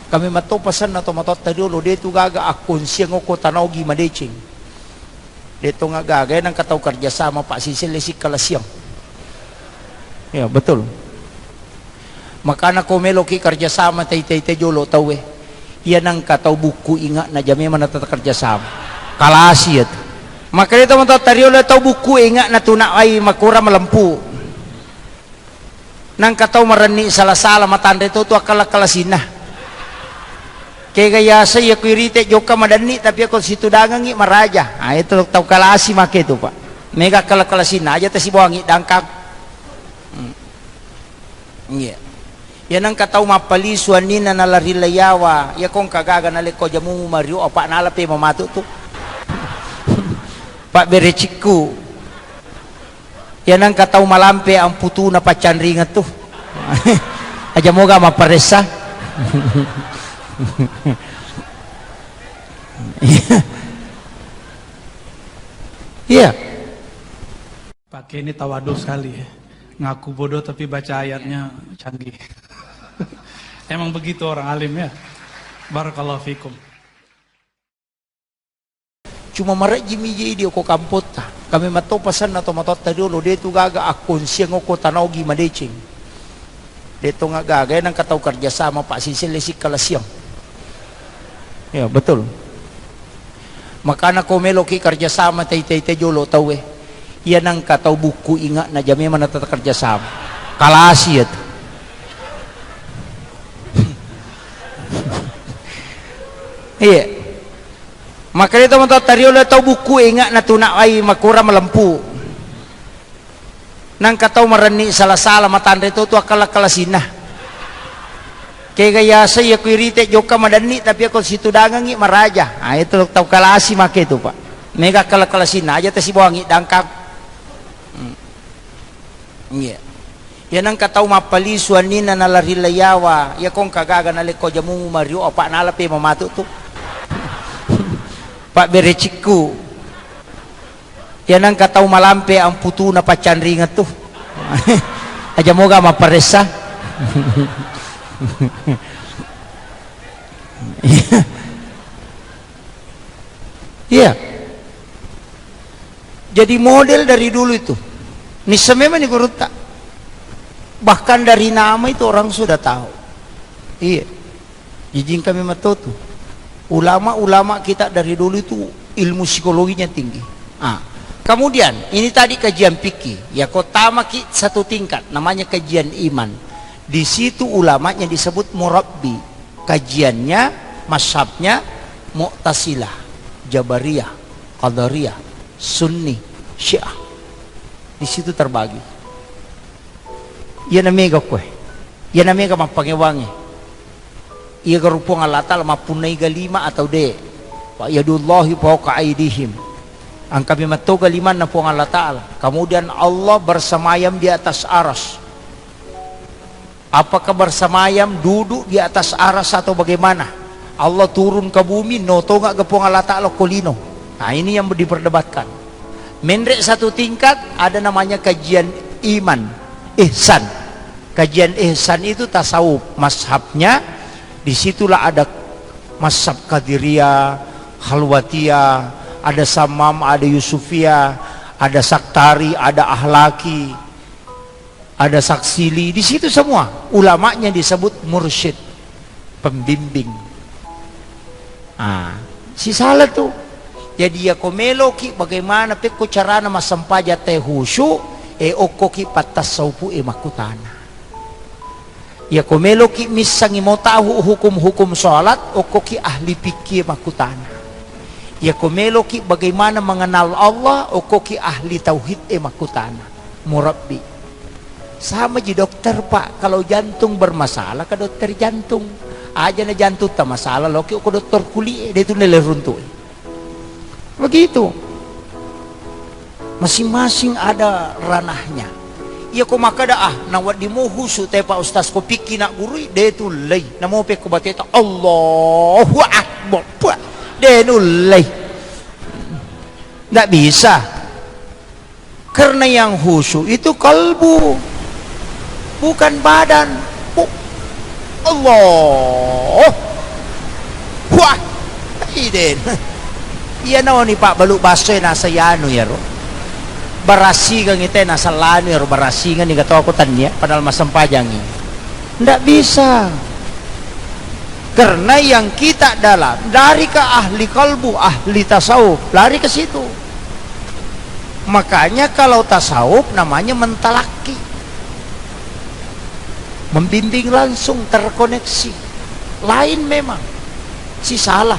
kami mato pasan na tomatot tadolo dito gaga akon siyang ko tanaw gi madeching dito nga gagay ng kataw kerjasama Pak Sisilisik Kalasyang. Ya betul. Makana komelo ki kerjasama tay jolo tawe. Yan ang kataw buku ingat na jami manata kerjasama. Kalasi ito. Maka dito mga tariola taw buku ingat na tuna ay makura malampu. Nang kataw marani salasala matanda ito to akala-kalasin na. Kaya gaya sa iya kuirite joka madani tapi ako situ dagangi maraja. Ah itu taw kalasi make itu Pak. Mega kala-kalasin na aja tasi buangi dangkap. Iya. Yan ang kataw mapalisuan ni na nalarilayawa. Ya kong kagaga naliko jamu Mario o Pak nalape mamato to. Pak bereciku. Yan ang kataw malampe ang putu na pacanringat to. Aja moga maparesa. Iya. Pakai ini tawadhu sekali ya. Ngaku bodoh tapi baca ayatnya canggih. Emang begitu orang alim ya. Barakallahu fikum. Cuma marek jimi dia ko kampot ta. Kami mato pasan na tomatot tadolo dito gaga akon siyang ko tanaw gi madeching. Dito nga gagay ng kataw kerjasama Pak Sisilisik Kalasyang. Ya betul. Makana komelo ki kerjasama tay jolo tawe. Yan ang kataw buku ingat na jami manata kerjasama. Kalasi ito. Iya. Maka dito mga tariola taw buku ingat na tuna ay makura malampu. Nang kataw marani salasala matanda ito to akala-kalasin na. Kaya gaya sa iya kuirite joka madani tapi ako situ dagangi maraja. Ah itu taw kalasi make itu Pak. Mega kala-kalasin na aja tasi buangi dangkap. Iya. Yan ang kataw mapalisuan ni na nalarilayawa. Ya kong kagaga naliko jamu Mario o Pak nalape mamato to. Pak bereciku. Yan ang kataw malampe ang putu na pacanringat to. Aja moga maparesa. Iya. Jadi model dari dulu itu. Nisa memang ni guru tak. Bahkan dari nama itu orang sudah tahu. Iya. Jijing kami matoto. Ulama-ulama kita dari dulu itu ilmu psikologinya tinggi. Ah. Kemudian ini tadi kajian fikih. Ya kota maki satu tingkat. Namanya kajian iman. Di situ ulamanya disebut murabbi. Kajiannya, mazhabnya Mu'tazilah, Jabariyah, Qadariyah, Sunni, Syiah. Di situ terbagi. Ia namanya kue. Ia namanya mapangewangi. Ia gerupung Allah Ta'ala mapunai galima atau de. Wa yadullahi fawqa aidihim. Ang kami matoga liman na po Allah Ta'ala. Kemudian Allah bersemayam di atas aras. Apakah bersemayam duduk di atas aras atau bagaimana? Allah turun ke bumi, noto nggak gepong Allah Ta'ala kolino. Nah ini yang diperdebatkan. Menrek satu tingkat ada namanya kajian iman, ihsan. Kajian ihsan itu tasawuf, mazhabnya. Disitulah ada mazhab Qadiriyah, Khalwatiyah, ada Samam, ada Yusufiyah, ada Saktari, ada Ahlaki, ada Saksili. Di situ semua ulamanya disebut mursyid, pembimbing. Ah, si salah tuh. Jadi ya komelo ki bagaimana peko carana masampaja teh husyu oko ki patasawfu makutana. Ya komelo ki misangi mau tahu hukum-hukum salat oko ki ahli fikih makutana. Ya komelo ki bagaimana mengenal Allah oko ki ahli tauhid makutana. Murabbi. Sama ji dokter Pak, kalau jantung bermasalah ke dokter jantung. Aja na jantung tak masalah lo ki dokter kulit dia tu nilai runtuh. Begitu. Masing-masing ada ranahnya. Iya ko makada nawat di muhusu te Pak Ustaz ko piki nak gurui de tu lay namo pe ko bateta Allahu akbar de nu lay nggak bisa karena yang khusyuk itu kalbu bukan badan. Allah presiden. Iya naon ni Pak baluk baso nasa yano ya ro. Barasi kang ite nasa lano ya ro, barasi nga ni gato ako tanya padahal masampajangi. Ndak bisa. Karena yang kita dalam dari ke ahli kalbu, ahli tasawuf, lari ke situ. Makanya kalau tasawuf namanya mentalaki, membimbing langsung, terkoneksi. Lain memang si salah.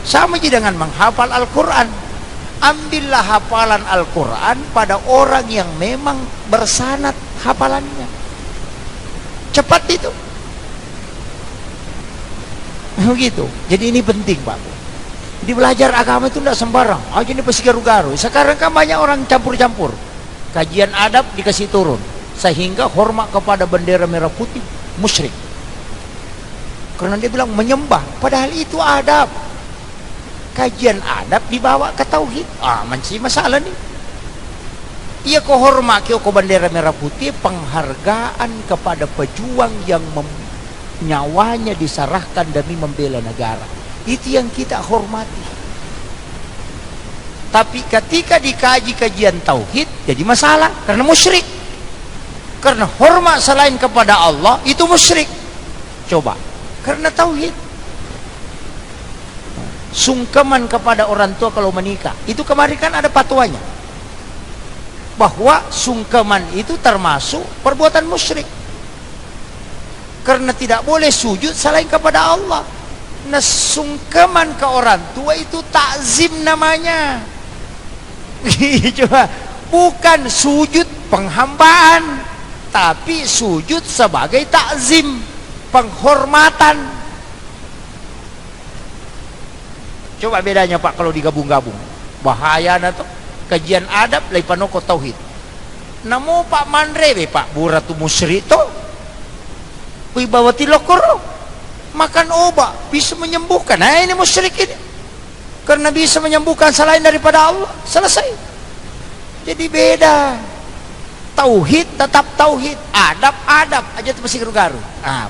Sama aja dengan menghafal Al-Quran. Ambillah hafalan Al-Quran pada orang yang memang bersanad hafalannya. Cepat itu. Begitu. Jadi ini penting Pak. Jadi belajar agama itu tidak sembarang. Aja ini pasti garu-garu. Sekarang kan banyak orang campur-campur. Kajian adab dikasih turun. Sehingga hormat kepada bendera merah putih musyrik. Karena dia bilang menyembah. Padahal itu adab. Kajian adab dibawa ke tauhid. Masih masalah nih. Ia kohormat ke bendera merah putih, penghargaan kepada pejuang yang nyawanya diserahkan demi membela negara. Itu yang kita hormati. Tapi ketika dikaji kajian tauhid jadi masalah karena musyrik. Karena hormat selain kepada Allah itu musyrik. Coba, karena tauhid. Sungkeman kepada orang tua kalau menikah, itu kemarin kan ada fatwanya bahwa sungkeman itu termasuk perbuatan musyrik. Karena tidak boleh sujud selain kepada Allah. Nah, sungkeman ke orang tua itu takzim namanya. Coba, bukan sujud penghambaan, tapi sujud sebagai takzim, penghormatan. Coba bedanya Pak kalau digabung-gabung. Bahaya na to. Kajian adab lai panoko tauhid. Namo Pak Mandre Pak buratu musyrik to. Wibawati lokoro. Makan obat bisa menyembuhkan. Nah ini musyrik ini. Karena bisa menyembuhkan selain daripada Allah. Selesai. Jadi beda. Tauhid tetap tauhid. Adab aja itu masih garu-garu.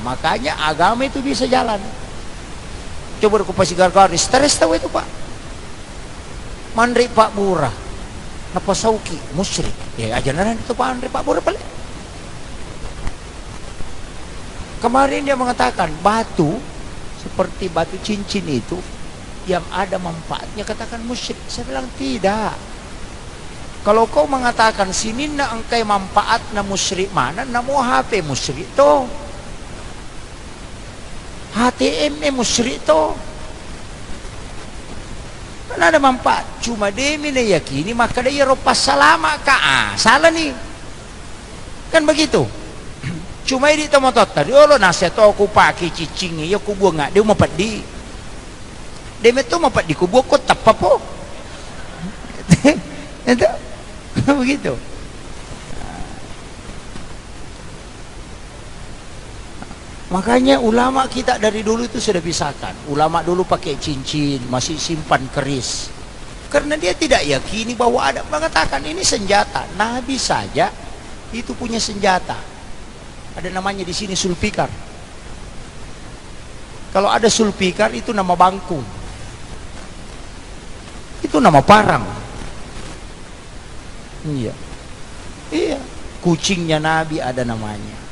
Makanya agama itu bisa jalan. Coba aku pasti garis stres tahu itu Pak. Mandri Pak Bura, napa sauki musyrik. Ya ajaran itu Pak Mandri Pak Bura balik. Kemarin dia mengatakan batu seperti batu cincin itu yang ada manfaatnya katakan musyrik. Saya bilang tidak. Kalau kau mengatakan sini na angkai manfaat na musyrik mana, namo HP musyrik to. HTM musyrik to. Kan ada manfaat. Cuma demi na yakini maka dia ropas salama ka. Salah nih. Kan begitu. Cuma ini temotot tadi. Oh nasihat aku pakai cicing ya ku buang nggak dia mau padi. Demi tu mau padi ku buang kau tapa po. Itu begitu. Makanya ulama kita dari dulu itu sudah pisahkan. Ulama dulu pakai cincin, masih simpan keris. Karena dia tidak yakini bahwa ada, mengatakan ini senjata. Nabi saja itu punya senjata. Ada namanya di sini sulfikar. Kalau ada sulfikar itu nama bangkung. Itu nama parang. Iya. Iya, kucingnya Nabi ada namanya.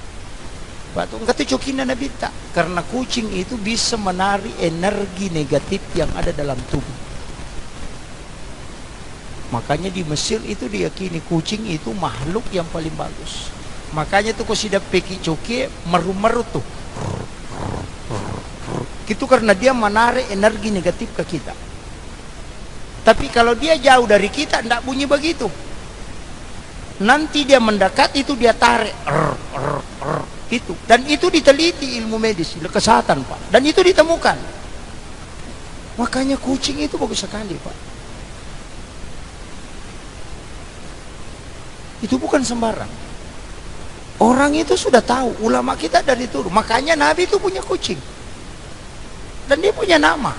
Batu kata cokinna Nabi tak, karena kucing itu bisa menarik energi negatif yang ada dalam tubuh. Makanya di Mesir itu diyakini kucing itu makhluk yang paling bagus. Makanya tuh kau sudah peki coki meru-meru tuh. Itu karena dia menarik energi negatif ke kita. Tapi kalau dia jauh dari kita tidak bunyi begitu. Nanti dia mendekat itu dia tarik. Itu, dan itu diteliti ilmu medis, kesehatan Pak, dan itu ditemukan. Makanya kucing itu bagus sekali Pak. Itu bukan sembarang. Orang itu sudah tahu, ulama kita dari turun. Makanya Nabi itu punya kucing, dan dia punya nama.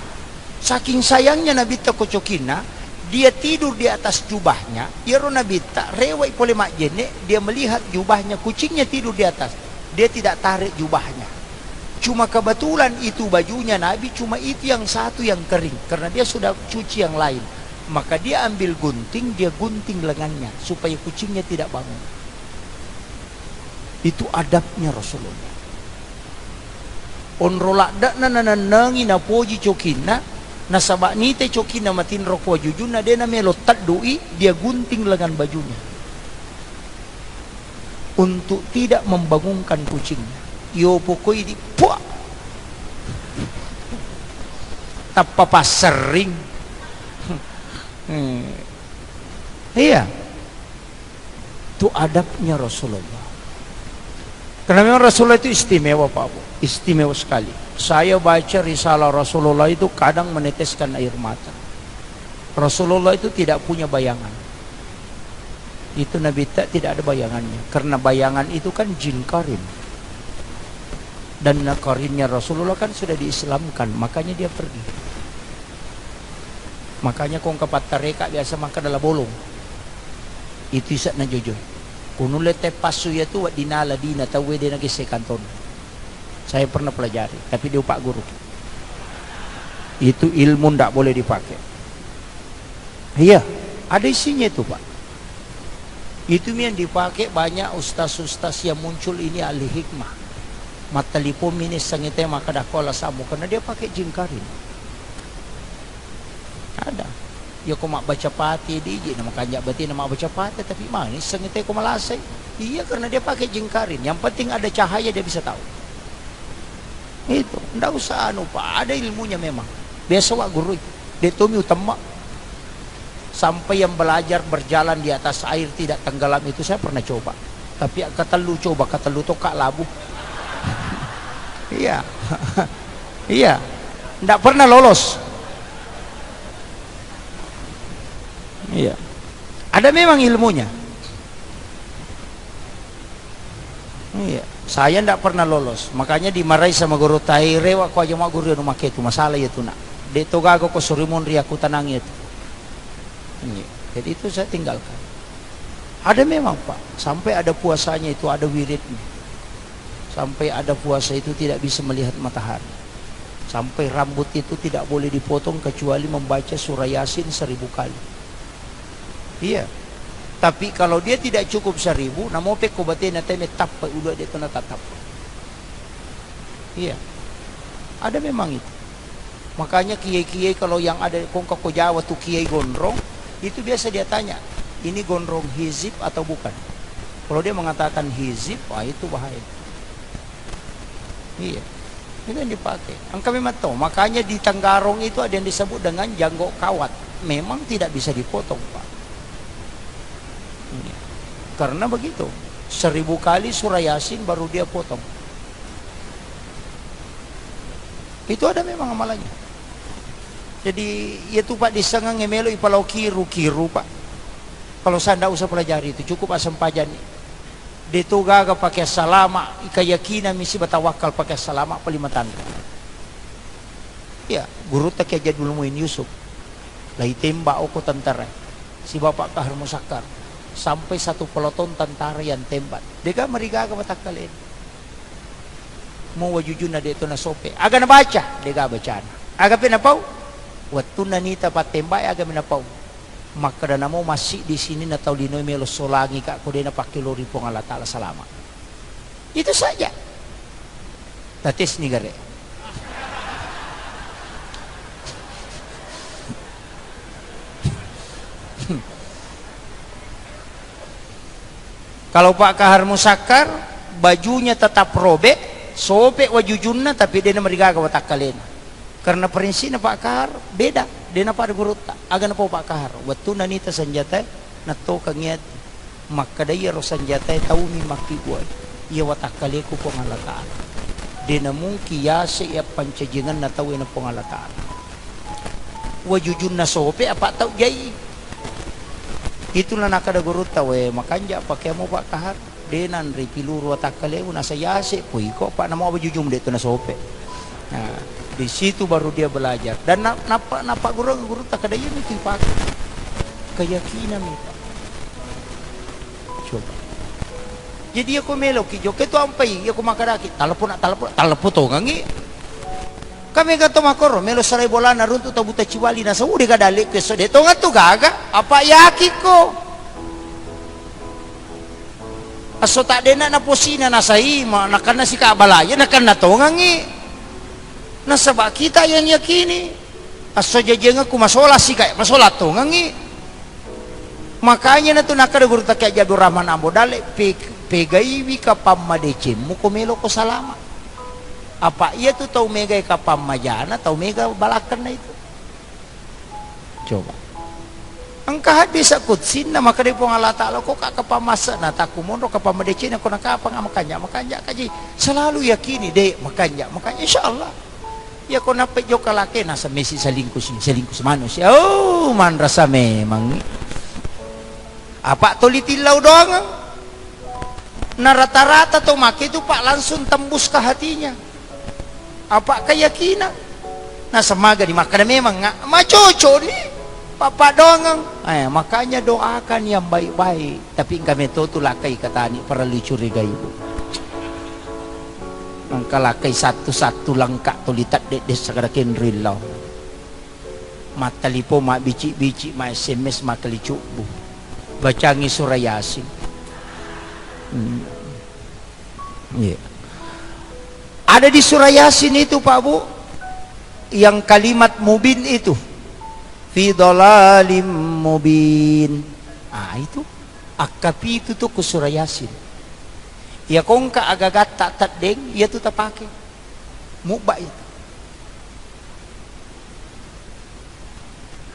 Saking sayangnya Nabi Tokocokina, dia tidur di atas jubahnya. Ya Nabi tak rewai pole mak jene, dia melihat jubahnya kucingnya tidur di atas. Dia tidak tarik jubahnya. cuma kebetulan itu bajunya Nabi cuma itu yang satu yang kering karena dia sudah cuci yang lain, maka dia ambil gunting, dia gunting lengannya supaya kucingnya tidak bangun. Itu adabnya Rasulullah. Onrolak dak na nanangi na poji cokina na sabak nite cokina matin roko jujuna dia na melo tadui, dia gunting lengan bajunya untuk tidak membangunkan kucingnya. Yo pokoknya di puak tapapa sering. Iya, itu adabnya Rasulullah. Karena memang Rasulullah itu istimewa Pak Bu, istimewa sekali. Saya baca risalah Rasulullah itu kadang meneteskan air mata. Rasulullah itu tidak punya bayangan. Itu Nabi tidak ada bayangannya, karena bayangan itu kan jin karim. Dan karinnya Rasulullah kan sudah diislamkan, makanya dia pergi. Makanya kong kapat tareka biasa maka adalah bolong. Itu isat na jojo. Kunule te pasu ya tu dinala dina tawe dia nagi sekanton. Saya pernah pelajari, tapi dia pak guru. Itu ilmu ndak boleh dipakai. Iya, ada isinya itu Pak. Itu yang dipakai banyak ustaz-ustaz yang muncul ini ahli hikmah. Matalipo minis sangite maka dakola samu karena dia pakai jin karin. Ada. Ya kau mak baca pati di nama kanjak berarti nama baca pati tapi manis sangite kau malasai. Iya karena dia pakai jin karin. Yang penting ada cahaya dia bisa tahu. Itu, ndak usah anu Pak, ada ilmunya memang. Biasa wak guru. Dia tumi utama. Sampai yang belajar berjalan di atas air tidak tenggelam itu saya pernah coba. Tapi kata lu coba, kata lu tokak labu. Iya. Iya. Nggak pernah lolos. Iya. Ada memang ilmunya. Iya. Saya nggak pernah lolos. Makanya dimarahi sama guru taire wa ko aja mau guru nu make itu masalah itu nak. De to gago ko surimun ri aku tenang itu. Iya. Jadi itu saya tinggalkan. Ada memang Pak. Sampai ada puasanya itu ada wiridnya. Sampai ada puasa itu tidak bisa melihat matahari. Sampai rambut itu tidak boleh dipotong kecuali membaca surah Yasin 1000 kali. Iya. Tapi kalau dia tidak cukup 1000, namo pe ko bate na teme tap udah dia kena tatap. Iya. Ada memang itu. Makanya kiai-kiai kalau yang ada kongkak ko Jawa tuh kiai gondrong, itu biasa dia tanya, ini gondrong hizib atau bukan? Kalau dia mengatakan hizib, wah itu bahaya. Iya, itu yang dipakai. Angka memang tahu. Makanya di Tenggarong itu ada yang disebut dengan janggok kawat. Memang tidak bisa dipotong Pak. Iya. Karena begitu. 1000 kali surah Yasin baru dia potong. Itu ada memang amalannya. Jadi itu Pak disengang ngemelo ipalau kiru Pak. Kalau saya tidak usah pelajari itu cukup asam pajani. Ditugaga pakai salama, keyakinan misi batawakal pakai salama pelima tanda. Ya, guru tak aja dulu muin Yusuf. Lai tembak oko tentara. Si bapak kahar musakar. Sampai satu peloton tentara yang tembak. Dega marigaga batakalin. Mau wajujuna de itu na sope. Aga na baca, dega bacaan. Aga pinapau. Waktu nanita pat tembak aga pinapau. Maka dan namo masih di sini na tahu linoy melo solangi kak ko na pakilori po Allah Ta'ala salama. Itu saja. Tatis ni gare. Kalau Pak Kahar Musakar bajunya tetap robek, sobek wajujunna tapi dia merigaga watakalena. Karena prinsipnya Pak Kahar beda. Dia napa ada guru tak? Aga napa Pak Kahar. Waktu nanita senjata nato kangiat maka daya ro senjata tahu mi maki buat. Ia watakaleku po Allah Ta'ala. Dia namun kiyase ya pancajengan na tahu na po Allah Ta'ala. Wajujun na sope apa tahu jai. Itulah nakada guru tahu makanya pakai mo Pak Kahar. Denan ri piluru watakaleku nasa yase po iko Pak namo wajujum de itu na sope. Nah, di situ baru dia belajar. Dan napa guru tak ada yang itu pakai keyakinan itu. Coba. Jadi aku melo ki joke tu ampai aku makadaki telepon to ngangi. Kami kata makoro melo sarai bola na runtu tabuta ciwali na sa udi kadalik ke so deto ngatu gaga apa yaki ko. Aso tak dena na posina na sahima nakana si kabalaya nakana to ngangi. Nasaba kita yang yakini. Aso jajeng aku masola si kay masola to ngangi. Makanya na to nakada guru tak kaya Abdul Rahman Ambo dale pegaiwi ka pamadece mo kumelo ko salama. Apa iya tu tau megay ka pamajana tau mega balakan na itu. Coba. Ang kahadis sa kutsin na makari po nga latalo ko kakapamasa na takumono kapamadece na ko nakapang makanya kaji selalu yakini de makanya insyaallah. Ya ko napedyo kalaki nasa mesi selingkus manusia. Oh man rasa memang. Apa tolitilaw doang na rata-rata to maki itu pak langsung tembus ke hatinya. Apa keyakinan na semaga di makanya memang macoco nih papa doang makanya doakan yang baik-baik tapi kami tu lakai katani perlu curigai ibu angka lakai satu-satu langkah tulitat de segerakin rilau mata lipo mak bici mak SMS mak kelicubu bacangi surah Yasin. Yeah. Ada di surah Yasin itu Pak Bu yang kalimat mubin itu fi dhalalim mubin. Itu akapi itu tuh ke surah Yasin. Ya kongka agagat tak tadeng ya tuh tak pakai mubah itu.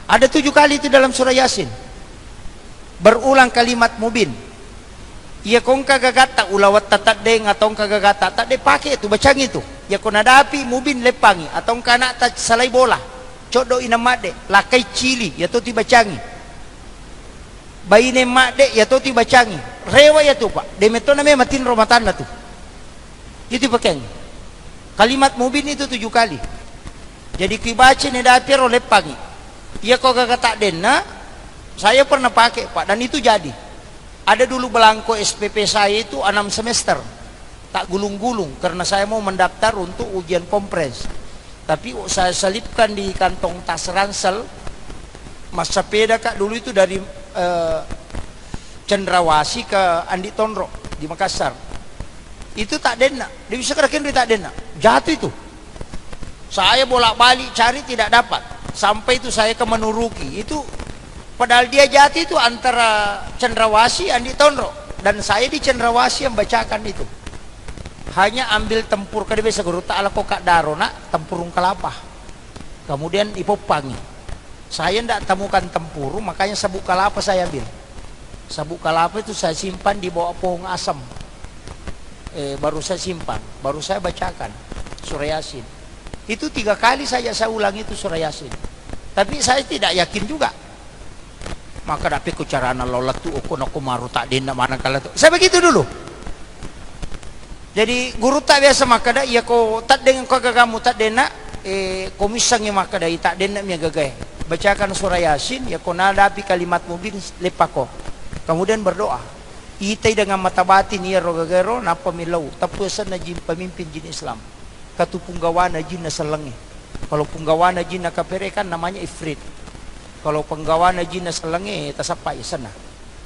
Ada 7 kali itu dalam surah Yasin. Berulang kalimat mubin. Ya kong kagagata ulawat tatadeng atau kagagata tak de pakai itu bacang itu. Ya kong nadapi mubin lepangi atau kana ta salai bola. Codo inamade lakai cili ya to ti bacangi. Baine made ya to ti bacangi. Rewa ya tu Pak. Demeto na me matin romatan na tu. Itu pakai. Kalimat mubin itu 7 kali. Jadi kibace nadapi ro lepangi. Ya kong kagata den na saya pernah pakai Pak dan itu jadi. Ada dulu belangko SPP saya itu 6 semester. Tak gulung-gulung karena saya mau mendaftar untuk ujian kompres. Tapi saya selipkan di kantong tas ransel. Mas sepeda Kak dulu itu dari Cendrawasih ke Andi Tondro di Makassar. Itu tak dena. Dia bisa kerakin dia tak dena. Jatuh itu. Saya bolak-balik cari tidak dapat. Sampai itu saya ke Menuruki. Itu padahal dia jatuh itu antara Cendrawasih Andi Tondro dan saya di Cendrawasih yang bacakan itu. Hanya ambil tempur kada bisa guru ta'ala kok Kak Daro nak tempurung kelapa. Kemudian ipopangi. Saya ndak temukan tempuru makanya sabuk kelapa saya ambil. Sabuk kelapa itu saya simpan di bawah pohon asam. Baru saya simpan, baru saya bacakan surah Yasin. Itu 3 kali saja saya ulang itu surah Yasin. Tapi saya tidak yakin juga. Maka dapat ku carana lolat tu aku maru tak dena mana kala tu. Saya begitu dulu. Jadi guru tak biasa maka dah ya ko tak dengan kau gagamu tak dena komisangi maka dah tak dena mi gagai. Bacakan surah Yasin ya ko nadapi kalimat mubin lepako. Kemudian berdoa. Itai dengan mata batin ya rogagero napa milau tapusan na jin pemimpin jin Islam. Katupunggawana jin na selengi. Kalau punggawana jin na kaperekan namanya ifrit. Kalau penggawana jin na selengi tasapai sana.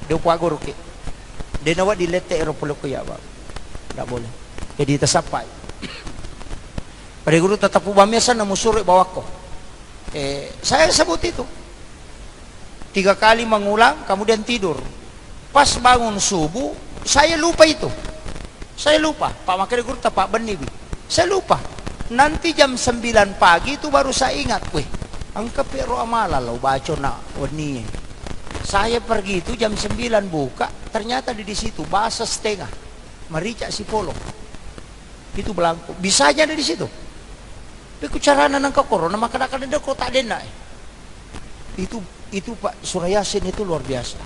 Dia puak guru ke. Dia nawa dilete eropolo ko ya ba. Tak boleh. Jadi tasapai. Pada guru tetap ubamnya sana musurik bawa ko. Saya sebut itu. 3 kali mengulang kemudian tidur. Pas bangun subuh saya lupa itu. Saya lupa. Pak Makari guru Pak Beni. Saya lupa. Nanti jam 9 pagi itu baru saya ingat. Weh, angka pero amala lo baca nak wani. Saya pergi itu jam 9 buka, ternyata di situ bahasa setengah. Marica si polo. Itu belangko. Bisa aja ada di situ. Tapi carana nang corona maka kadang-kadang kok tak dena. Itu Pak surah Yasin itu luar biasa.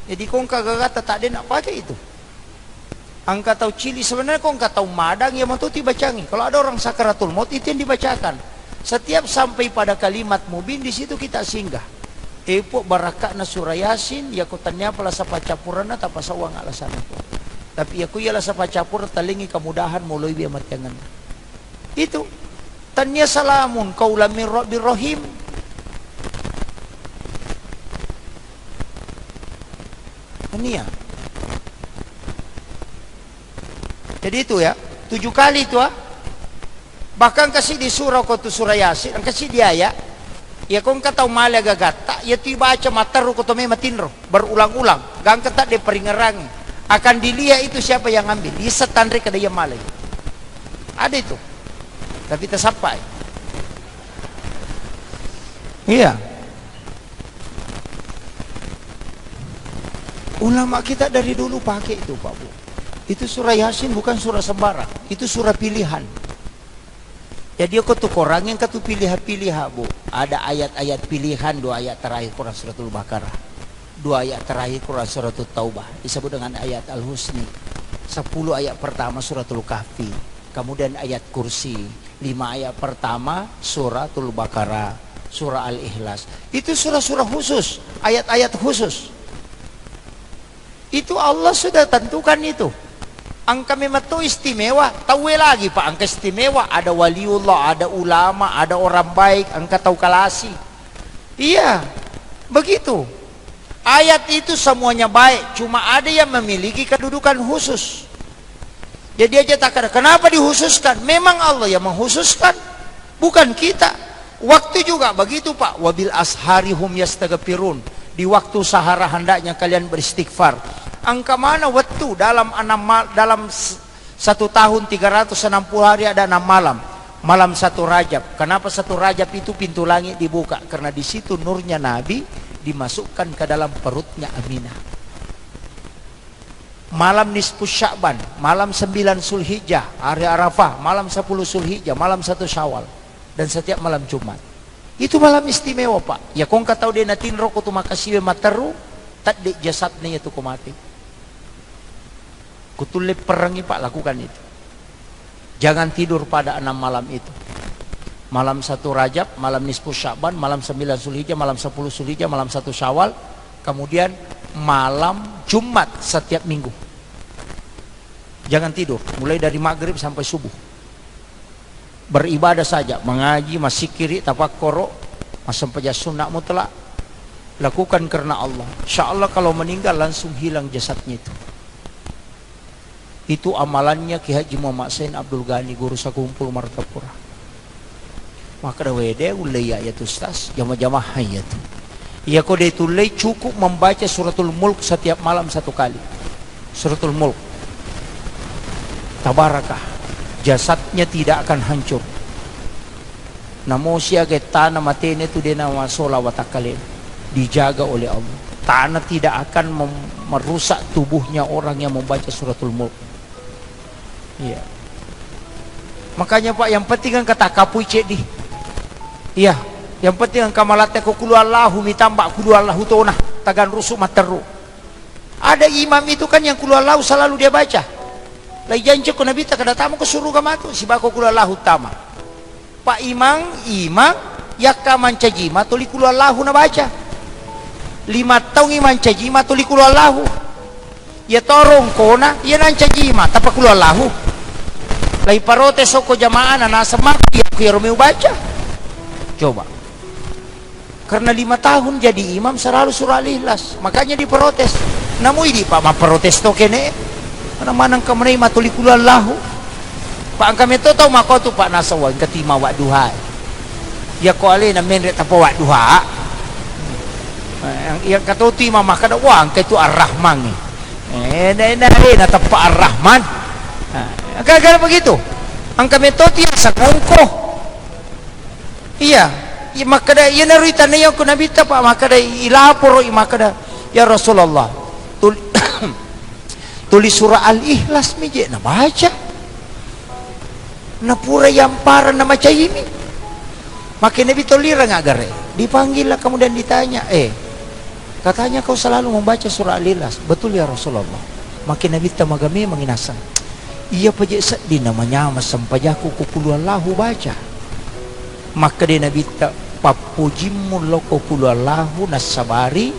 Jadi kong kagagata tak dena pakai itu. Angka tahu cili sebenarnya kok enggak tahu madang ya mau dibacangi. Kalau ada orang sakaratul maut itu yang dibacakan. Setiap sampai pada kalimat mubin di situ kita singgah. Epo barakak na surah Yasin, ya ko tanya pala sa pacapuran na tapasawang alasan ko. Tapi aku ialah sa pacapur talingi kemudahan mulai biar matiangan. Itu tanya salamun kaulam min rabbir rahim. Ini ya. Jadi itu ya, 7 kali itu Bahkan kasih di surah kau tu surah Yasin, kasih dia ya. Ya kau kata umale gagata, ya tu baca mataru kau tu matinro berulang-ulang. Gang kata dia peringerangi. Akan dilihat itu siapa yang ambil. Dia setandre kada yang malai. Ada itu. Tapi tak sampai. Iya. Ulama kita dari dulu pakai itu Pak Bu. Itu surah Yasin bukan surah sembarang. Itu surah pilihan. Jadi aku tuh orang yang katu pilih-pilih Bu. Ada ayat-ayat pilihan, 2 ayat terakhir Quran suratul Baqarah. 2 ayat terakhir Quran suratul Taubah. Disebut dengan ayat Al-Husni. 10 ayat pertama suratul Kahfi. Kemudian ayat Kursi. 5 ayat pertama suratul Baqarah. Surah Al-Ikhlas. Itu surah-surah khusus. Ayat-ayat khusus. Itu Allah sudah tentukan itu. Angka memang itu istimewa. Tahu lagi Pak, angka istimewa. Ada waliullah, ada ulama, ada orang baik. Angka tahu kalasi. Iya, begitu. Ayat itu semuanya baik. Cuma ada yang memiliki kedudukan khusus. Jadi aja tak ada. Kenapa dihususkan? Memang Allah yang menghususkan. Bukan kita. Waktu juga begitu Pak. Wabil asharihum yastaghfirun. Di waktu sahara hendaknya kalian beristighfar. Angka mana waktu dalam 1 tahun 360 hari ada 6 malam. Malam 1 Rajab. Kenapa 1 Rajab itu pintu langit dibuka? Karena di situ nurnya Nabi dimasukkan ke dalam perutnya Aminah. Malam nisfu Sya'ban, malam 9 Zulhijjah, hari Arafah, malam 10 Zulhijjah, malam 1 Syawal, dan setiap malam Jumat. Itu malam istimewa Pak. Ya kong katau dia natin roko tu makasiwe materu, tak di jasadnya itu kumati. Kutulip perangi Pak, lakukan itu. Jangan tidur pada 6 malam itu. Malam 1 Rajab, malam nisfu Sya'ban, malam 9 Zulhijjah, malam 10 Zulhijjah, malam 1 Syawal, kemudian malam Jumat setiap minggu. Jangan tidur, mulai dari maghrib sampai subuh. Beribadah saja, mengaji, masih kiri, tafakkuro, masam paja sunnah mutlak. Lakukan karena Allah. Insyaallah kalau meninggal langsung hilang jasadnya itu. Itu amalannya Ki Haji Muhammad Sain Abdul Ghani, guru sakumpul Martapura. Maka dah wede ulai ayat ustaz, jamaah-jamaah hayat. Ya kau dia tulai cukup membaca suratul Mulk setiap malam 1 kali. Suratul Mulk. Tabarakah. Jasadnya tidak akan hancur. Namo siya ke tanah matene tu dia nama solawat kalian. Dijaga oleh Allah. Tanah tidak akan merusak tubuhnya orang yang membaca suratul Mulk. Iya. Makanya Pak, yang penting kan kata kapui cek di. Iya, yang penting kan kamalate ko kulu Allahu mitambak kulu Allahu tona tagan rusuk materu. Ada imam itu kan yang kulu Allahu selalu dia baca. Lai janji ko nabi tak ada tamu ke suruh kamatu si bako kulu Allahu tama. Pak imam yakka mancajima tuli kulu Allahu na baca. 5 tahun iman cajima tuli kulu Allahu. Ya torong kona ya nancajima tapak kulu Allahu. Lai parote soko jamaah na semak ya kuyarumeu baca. Coba. Karena 5 tahun jadi imam selalu surah Al-Ikhlas. Makanya diprotes. Namun ini Pak ma protes to kene. Mana-mana kamane matuli kulu Allahu. Pak kami to tahu mako tu Pak nasawan ketima wak duha. Ya ko ale na menre tapo wak duha. Yang kata tu imam kada wang ke tu Ar-Rahman. Na tapo Ar-Rahman. Gara-gara begitu. Ang kami to ti sakongko. Iya, makada iya narita na yung kunabita pa makada ilaporo makada ya Rasulullah tulis surah Al-Ikhlas meje na baca na pura yang para na macayimi makin nabi tolira ngagare dipanggil lah kemudian ditanya katanya kau selalu membaca surah Al-Ikhlas. Betul ya Rasulullah. Makin nabi tamagami manginasan iya paje di namanya masampajaku kukulu Allahu baca. Maka dia Nabi papujimmu loko kulallahu nasabari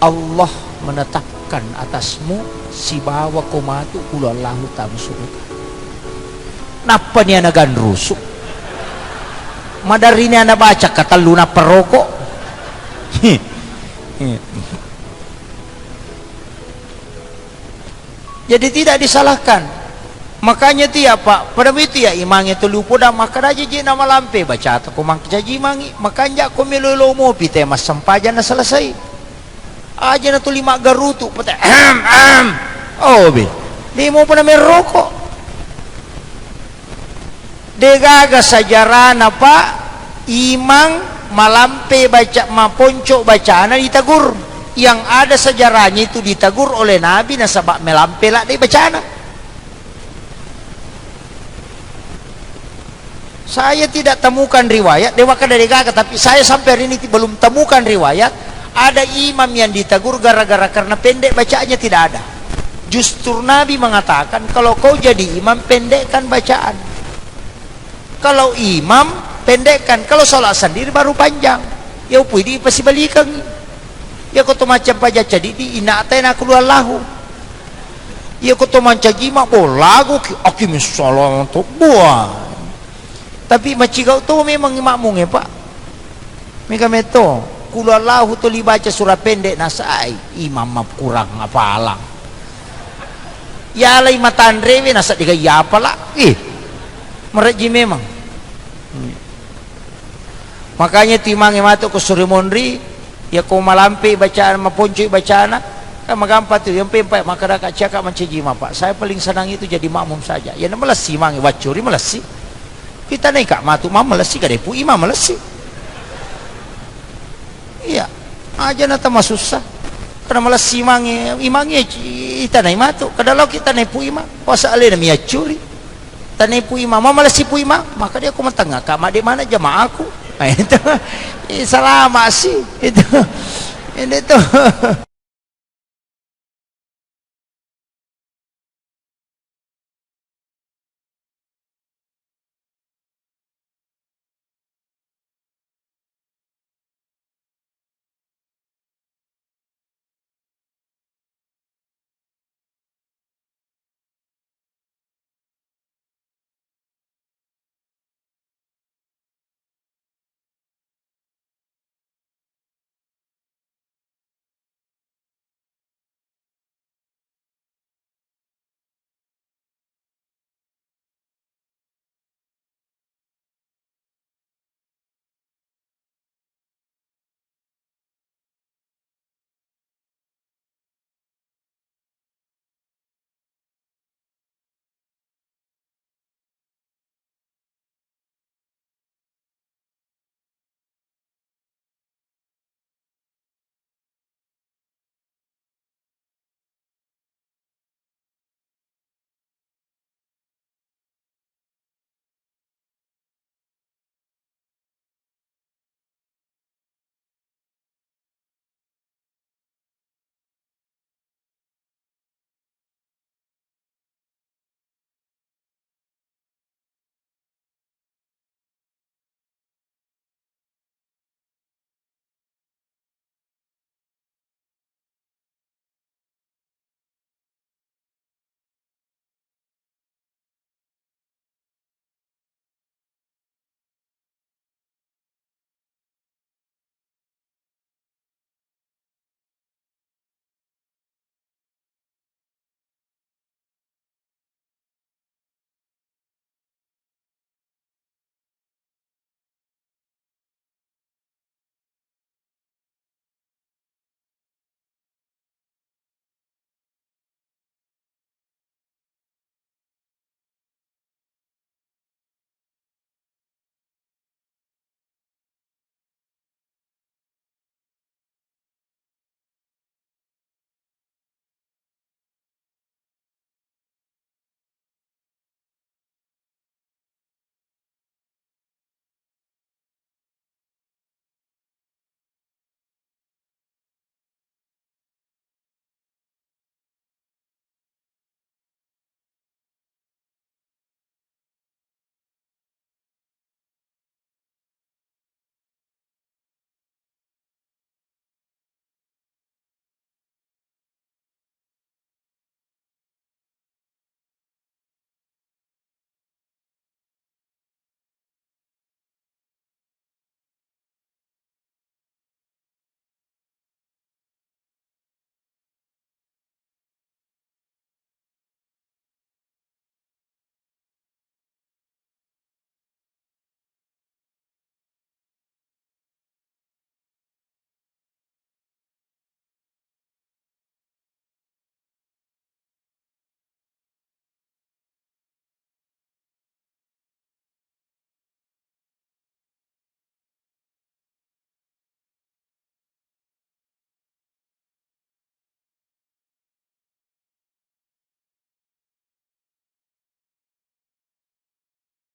Allah menetapkan atasmu si bawa komatu kulallahu tamu surga. Napa ni anak rusuk madari ni anak baca kata luna perokok. Jadi tidak disalahkan. Makanya tu ya Pak, pada itu ya imang itu lupa dah makan aja je nama lampe baca atau kumang kejaji mangi makan jak komelo mo pite mas sampajan na selesai. Aja na tu 5 garutu pete oh be. Dia mau pernah merokok. Degaga sajaran apa imang malampe baca maponcok bacaan ditagur. Yang ada sejarahnya itu ditagur oleh Nabi nasabak melampe lah dia bacaan. Saya tidak temukan riwayat dewa dari gaga, tapi saya sampai hari ini belum temukan riwayat ada imam yang ditegur gara-gara karena pendek bacaannya, tidak ada. Justru Nabi mengatakan kalau kau jadi imam pendekkan bacaan. Kalau imam pendekkan, kalau sholat sendiri baru panjang. Ya upui di pasti balikan. Ya kau tu macam paja jadi di inatain aku lahu. Ya kau tu macam jima lagu aki misalnya tu buah. Tapi macam kau tu memang makmum ya Pak. Mereka meto kulallahu tu dibaca surah pendek nasai imam map kurang apalah. Ya lai matan rewe nasa diga ya apalah. Mereji memang. Makanya timang matuk ke suri mondri ya kau malampi bacaan maponcoi bacaan kan magampa tu yang pempai maka dak cakap macam jima Pak. Saya paling senang itu jadi makmum saja. Ya melesi mangi wacuri melesi. Kita naik kak matu mama melesi ka depu imam melesi. Iya, aja nata masusah. Karena melesi mangi imangi kita naik matu. Kadalo kita naik pu imam, puasa ale na miacuri. Tanai pu imam, mama melesi pu imam, maka dia aku mentengah kak mak di mana jamaah aku. Itu selama sih itu. Ini tuh